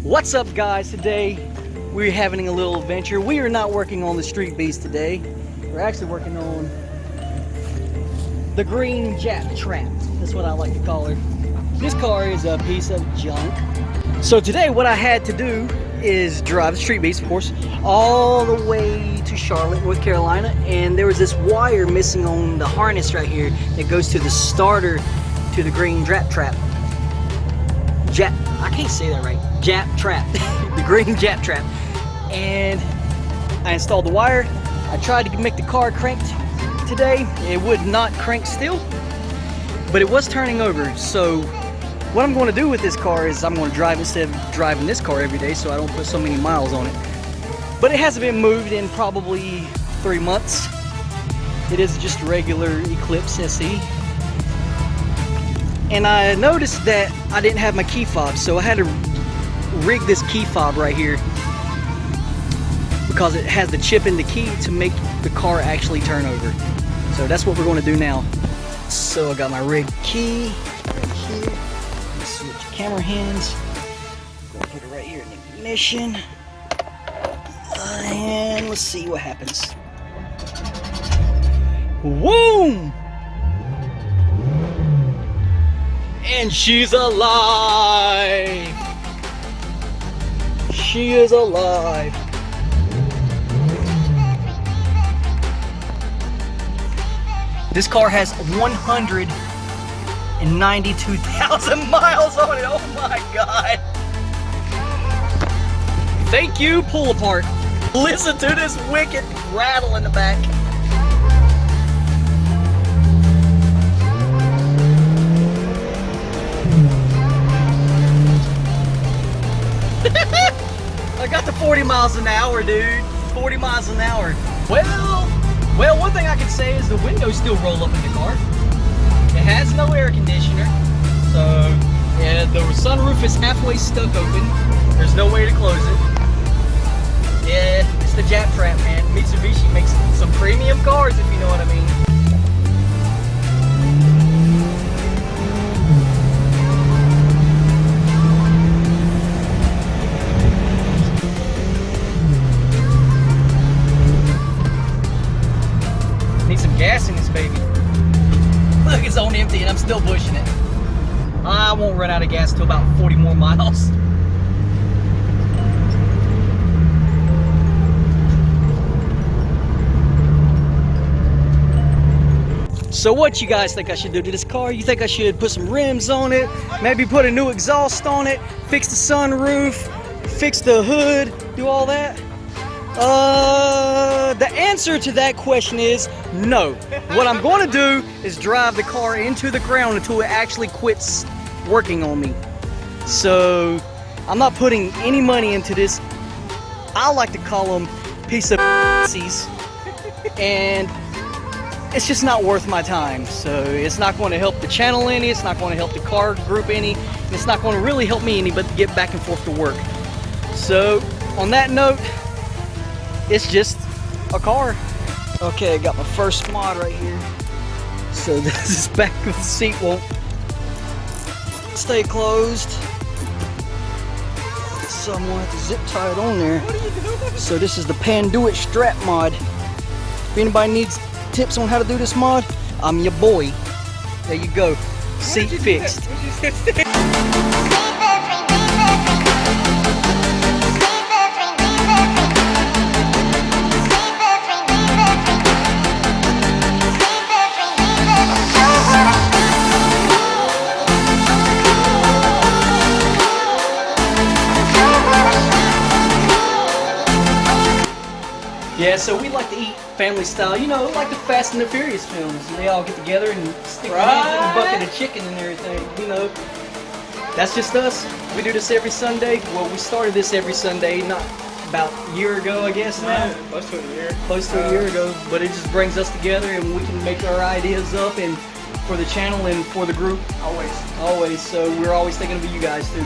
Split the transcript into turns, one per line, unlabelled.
What's up, guys? Today we're having a little adventure. We are not working on the street beast today. We're actually working on the green Jap trap. That's what I like to call her. This car is a piece of junk. So today what I had to do is drive the street beast, of course, all the way to Charlotte, North Carolina, and there was this wire missing on the harness right here that goes to the starter to the green Jap trap. I can't say that right. Jap trap. The green Jap trap. And I installed the wire. I tried to make the car cranked today. It would not crank still, but it was turning over. So what I'm going to do with this car is I'm going to drive instead of driving this car every day so I don't put so many miles on it. But it hasn't been moved in probably 3 months. It is just a regular Eclipse SE. And I noticed that I didn't have my key fob, so I had to rig this key fob right here because it has the chip in the key to make the car actually turn over. So that's what we're going to do now. So I got my rigged key right here. Switch camera hands. I'm going to put it right here in the ignition. And let's see what happens. Boom! And she's alive. She is alive. This car has 192,000 miles on it. Oh my God. Thank you, pull apart. Listen to this wicked rattle in the back. I got to 40 miles an hour, dude. 40 miles an hour. Well, one thing I can say is the windows still roll up in the car. It has no air conditioner. So, yeah, the sunroof is halfway stuck open. There's no way to close it. Yeah, it's the Jap trap, man. Mitsubishi makes some premium cars, if you know what I mean. Need some gas in this baby. Look, it's on empty and I'm still pushing it. I won't run out of gas till about 40 more miles. So what you guys think I should do to this car? You think I should put some rims on it, maybe put a new exhaust on it, fix the sunroof, fix the hood, do all that? The answer to that question is no. What I'm going to do is drive the car into the ground until it actually quits working on me. So I'm not putting any money into this. I like to call them piece of pussies, and it's just not worth my time. So it's not going to help the channel any, it's not going to help the car group any, and it's not going to really help me any but to get back and forth to work. So on that note, it's just a car. Okay, I got my first mod right here. So this back of the seat won't stay closed. So I'm gonna have to zip tie it on there. So this is the Panduit strap mod. If anybody needs tips on how to do this mod, I'm your boy. There you go. Seat fixed. Yeah, so we like to eat family style, you know, like the Fast and the Furious films. They all get together and stick their hands in a bucket of chicken and everything, you know. That's just us. We do this every Sunday. Well, we started this every Sunday, not about a year ago, I guess now.
Close to a year.
Close to a year ago. But it just brings us together and we can make our ideas up and for the channel and for the group.
Always.
Always. So we're always thinking of you guys too.